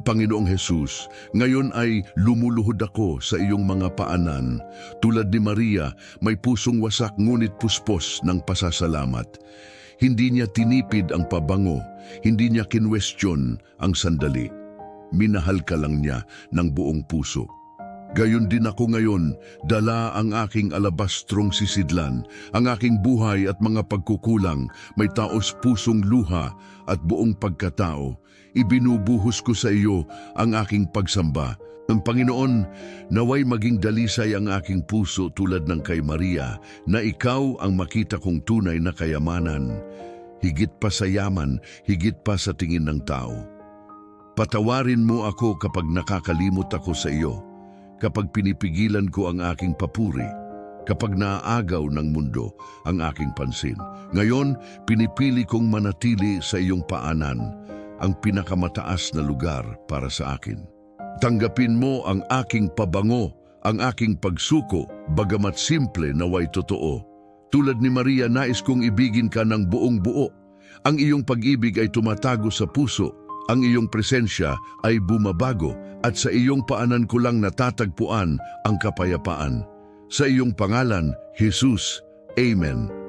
Panginoong Hesus, ngayon ay lumuluhod ako sa iyong mga paanan. Tulad ni Maria, may pusong wasak ngunit puspos ng pasasalamat. Hindi niya tinipid ang pabango, hindi niya kinwestiyon ang sandali. Minahal ka lang niya ng buong puso. Gayon din ako ngayon, dala ang aking alabastrong sisidlan, ang aking buhay at mga pagkukulang, may taos pusong luha at buong pagkatao. Ibinubuhos ko sa iyo ang aking pagsamba. Ang Panginoon, naway maging dalisay ang aking puso tulad ng kay Maria, na ikaw ang makita kong tunay na kayamanan, higit pa sa yaman, higit pa sa tingin ng tao. Patawarin mo ako kapag nakakalimot ako sa iyo, kapag pinipigilan ko ang aking papuri, kapag naaagaw ng mundo ang aking pansin. Ngayon, pinipili kong manatili sa iyong paanan, ang pinakamataas na lugar para sa akin. Tanggapin mo ang aking pabango, ang aking pagsuko, bagamat simple naway totoo. Tulad ni Maria, nais kong ibigin ka ng buong buo. Ang iyong pag-ibig ay tumatago sa puso, ang iyong presensya ay bumabago, at sa iyong paanan ko lang natatagpuan ang kapayapaan. Sa iyong pangalan, Jesus. Amen.